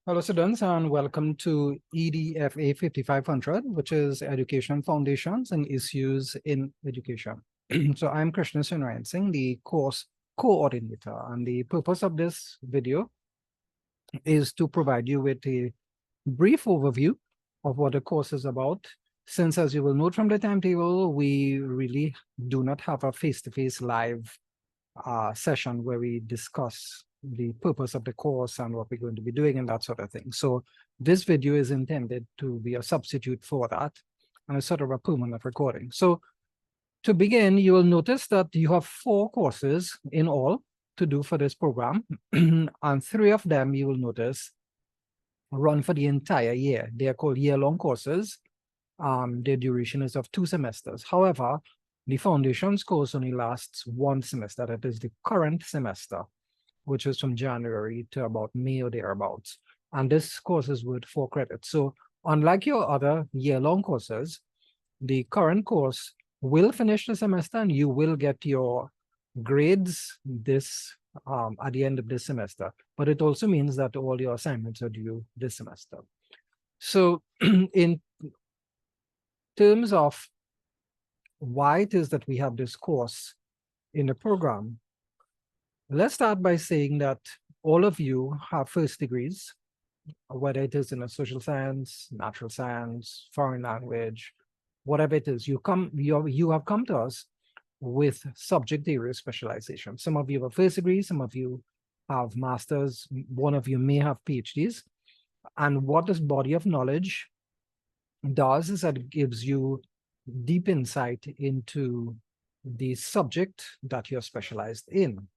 Hello, students, and welcome to EDFA5500, which is Education Foundations and Issues in Education. So I'm Krishna Sunarayan Singh, the course coordinator, and the purpose of this video is to provide you with a brief overview of what the course is about. Since, as you will note from the timetable, we really do not have a face-to-face live session where we discuss the purpose of the course and what we're going to be doing and that sort of thing. So this video is intended to be a substitute for that and a sort of a permanent recording. So to begin, you will notice that you have 4 courses in all to do for this program. And 3 of them, you will notice, run for the entire year. They are called year-long courses. Their duration is of 2 semesters. However, the foundations course only lasts 1 semester. That is the current semester, which is from January to about May or thereabouts. And this course is worth 4 credits. So unlike your other year-long courses, the current course will finish the semester and you will get your grades this at the end of this semester. But it also means that all your assignments are due this semester. So in terms of why it is that we have this course in the program, let's start by saying that all of you have first degrees, whether it is in a social science, natural science, foreign language, whatever it is. You have come to us with subject area specialization. Some of you have first degree, some of you have masters, one of you may have PhDs. And what this body of knowledge does is that it gives you deep insight into the subject that you're specialized in.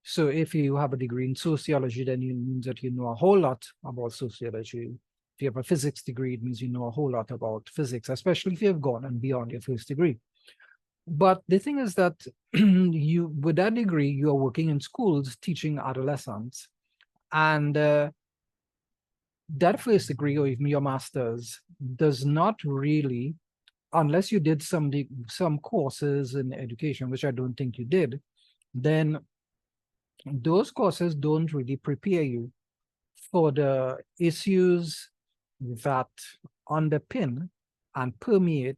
So if you have a degree in sociology, then it means that you know a whole lot about sociology. If you have a physics degree, it means you know a whole lot about physics, especially if you have gone and beyond your first degree. But the thing is that with that degree, you are working in schools teaching adolescents. And that first degree or even your master's does not really, unless you did some courses in education, which I don't think you did, then those courses don't really prepare you for the issues that underpin and permeate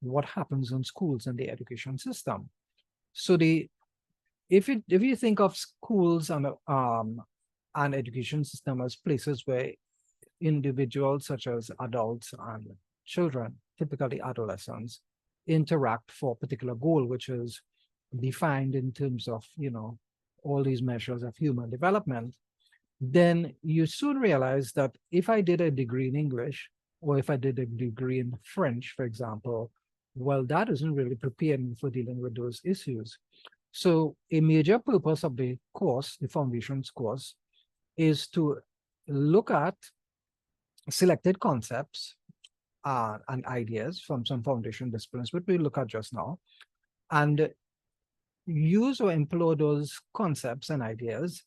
what happens in schools and the education system. So if you think of schools and an education system as places where individuals such as adults and children, typically adolescents, interact for a particular goal, which is defined in terms of, all these measures of human development, then you soon realize that if I did a degree in English, or if I did a degree in French, for example, well, that doesn't really prepare me for dealing with those issues. So a major purpose of the course, the foundations course, is to look at selected concepts and ideas from some foundation disciplines, which we look at just now, and use or employ those concepts and ideas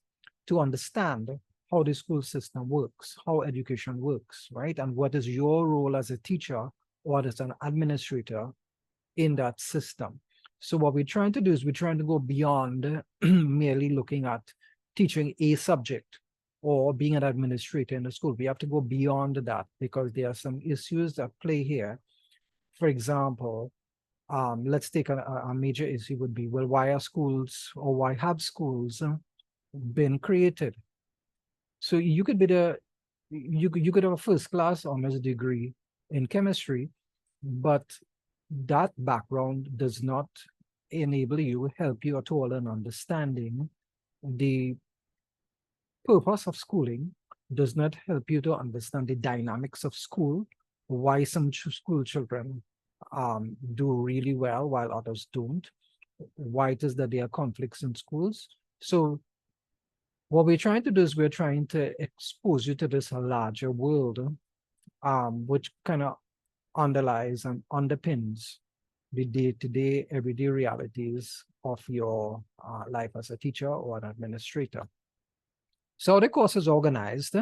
to understand how the school system works, how education works, right? And what is your role as a teacher or as an administrator in that system. So what we're trying to do is we're trying to go beyond merely looking at teaching a subject or being an administrator in the school. We have to go beyond that because there are some issues that play here. For example, let's take a major issue would be, well, why are schools or why have schools been created? So you could be you could have a first class honors degree in chemistry, but that background does not enable you, help you at all in understanding the purpose of schooling, does not help you to understand the dynamics of school, why some school children do really well while others don't, why it is that there are conflicts in schools. So what we're trying to do is we're trying to expose you to this larger world, which kind of underlies and underpins the day-to-day, everyday realities of your life as a teacher or an administrator. So how the course is organized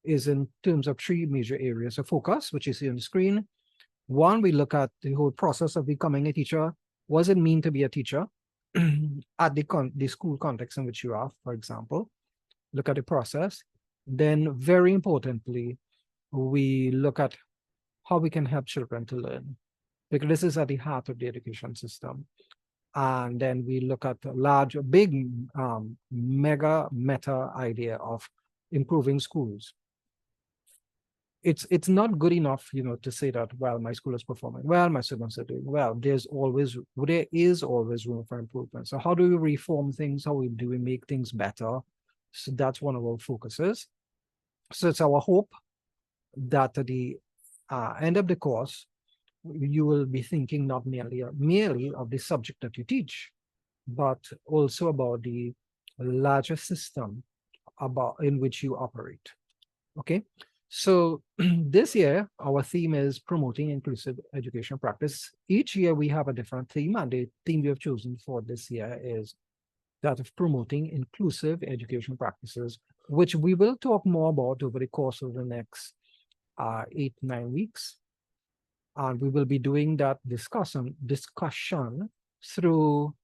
is in terms of 3 major areas of focus, which you see on the screen. One, we look at the whole process of becoming a teacher. What does it mean to be a teacher at the school context in which you are, for example? Look at the process. Then very importantly, we look at how we can help children to learn, because this is at the heart of the education system. And then we look at a large, big, mega meta idea of improving schools. It's not good enough, to say that, well, my school is performing well, my students are doing well. There is always room for improvement. So how do we reform things? How do we make things better? So that's one of our focuses. So it's our hope that at the end of the course, you will be thinking not merely of the subject that you teach, but also about the larger system in which you operate. Okay, so this year our theme is promoting inclusive education practice. Each year we have a different theme, and the theme we have chosen for this year is that of promoting inclusive education practices, which we will talk more about over the course of the next 8-9 weeks. And we will be doing that discussion through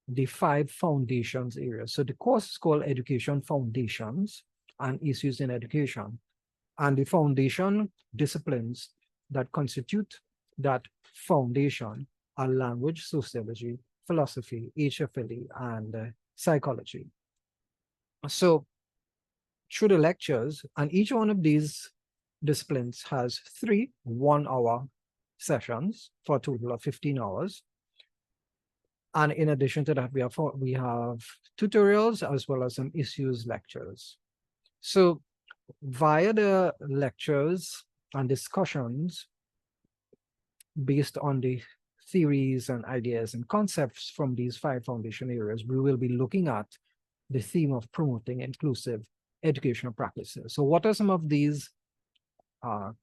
the 5 foundations areas. So the course is called Education Foundations and Issues in Education. And the foundation disciplines that constitute that foundation are language, sociology, philosophy, HFLE, and psychology. So through the lectures, and each one of these disciplines has 3 one-hour sessions for a total of 15 hours. And in addition to that, we have tutorials as well as some issues lectures. So via the lectures and discussions based on the theories and ideas and concepts from these 5 foundation areas, we will be looking at the theme of promoting inclusive educational practices. So what are some of these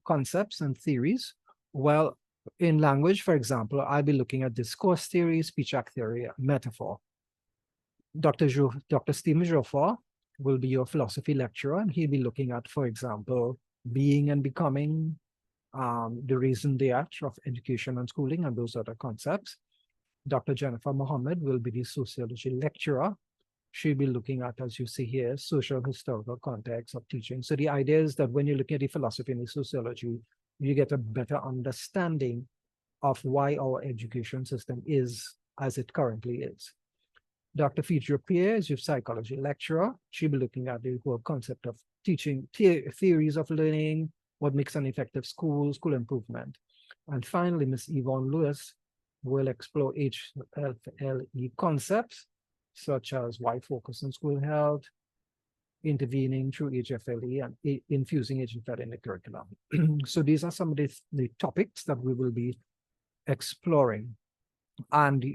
concepts and theories? Well, in language, for example, I'll be looking at discourse theory, speech act theory, metaphor. Dr. Stephen Joffre will be your philosophy lecturer, and he'll be looking at, for example, being and becoming, the reason, the act of education and schooling, and those other concepts. Dr. Jennifer Mohammed will be the sociology lecturer. She'll be looking at, as you see here, social historical context of teaching. So the idea is that when you're looking at the philosophy and the sociology, you get a better understanding of why our education system is as it currently is. Dr. Fidra Pierre is your psychology lecturer. She'll be looking at the whole concept of teaching, theories of learning, what makes an effective school improvement. And finally, Ms. Yvonne Lewis will explore HFLE concepts, such as why focus on school health, intervening through HFLE, and infusing HFLE in the curriculum. So these are some of the topics that we will be exploring. And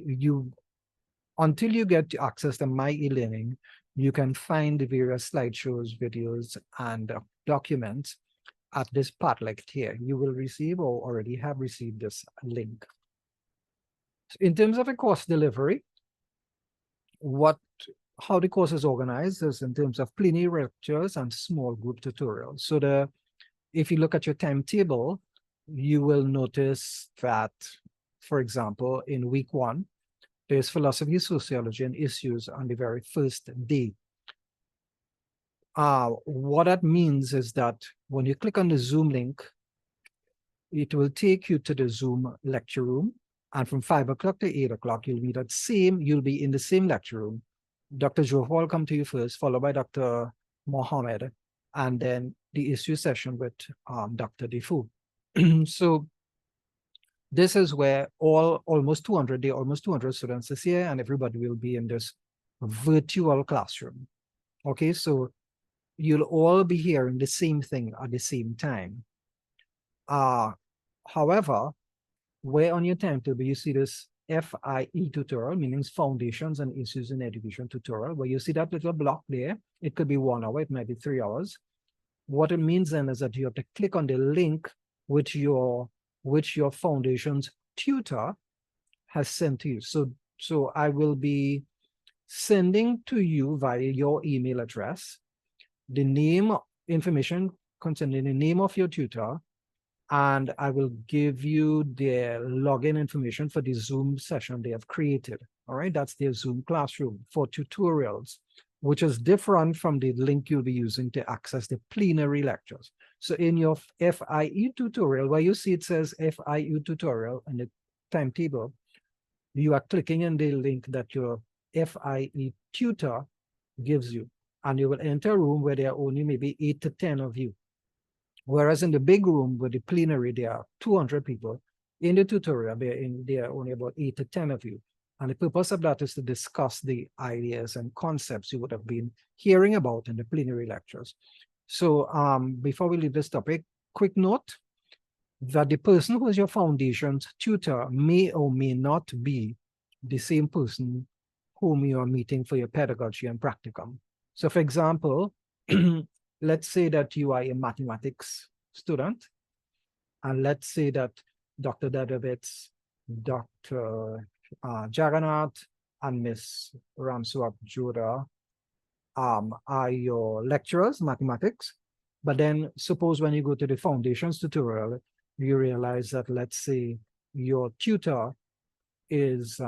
until you get access to my e-learning, you can find the various slideshows, videos, and documents at this Padlet here. You will receive or already have received this link. In terms of a course delivery, how the course is organized is in terms of plenary lectures and small group tutorials. So if you look at your timetable, you will notice that, for example, in week 1, there's philosophy, sociology, and issues on the very first day. What that means is that when you click on the Zoom link, it will take you to the Zoom lecture room. And from 5 o'clock to 8 o'clock, you'll be in the same lecture room. Dr. Joe will come to you first, followed by Dr. Mohammed, and then the issue session with Dr. Defoe. So this is where almost 200 students this year, and everybody will be in this virtual classroom. Okay, so you'll all be hearing the same thing at the same time. However, where on your timetable you see this FIE tutorial, meaning Foundations and Issues in Education tutorial, where you see that little block there, it could be 1 hour, it might be 3 hours. What it means then is that you have to click on the link which your Foundations tutor has sent to you. So I will be sending to you via your email address the information concerning the name of your tutor, and I will give you their login information for the Zoom session they have created. All right, that's their Zoom classroom for tutorials. which is different from the link you'll be using to access the plenary lectures. So in your FIE tutorial, where you see it says FIE tutorial in the timetable, you are clicking on the link that your FIE tutor gives you, and you will enter a room where there are only maybe 8 to 10 of you. Whereas in the big room with the plenary, there are 200 people. In the tutorial, there are only about 8 to 10 of you. And the purpose of that is to discuss the ideas and concepts you would have been hearing about in the plenary lectures. So before we leave this topic, quick note that the person who is your foundation's tutor may or may not be the same person whom you are meeting for your pedagogy and practicum. So for example, let's say that you are a mathematics student, and let's say that Dr. Dadovitz, Dr. Jagannath, and Miss Ramswap Joda are your lecturers, mathematics. But then suppose when you go to the foundations tutorial, you realize that, let's say, your tutor is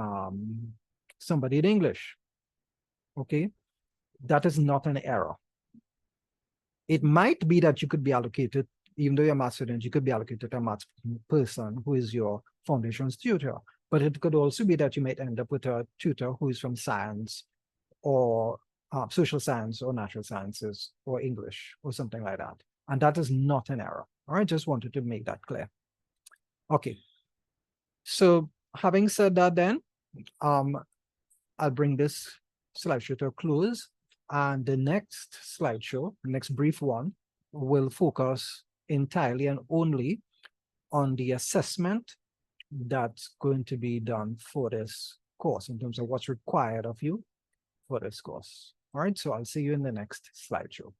somebody in English. Okay, that is not an error. It might be that you could be allocated, even though you're a math student, you could be allocated a math person who is your foundations tutor. But it could also be that you might end up with a tutor who is from science or social science or natural sciences or English or something like that. And that is not an error. All right, just wanted to make that clear. Okay. So having said that, then I'll bring this slideshow to a close. And the next slideshow, the next brief one, will focus entirely and only on the assessment that's going to be done for this course in terms of what's required of you for this course. All right, so I'll see you in the next slideshow.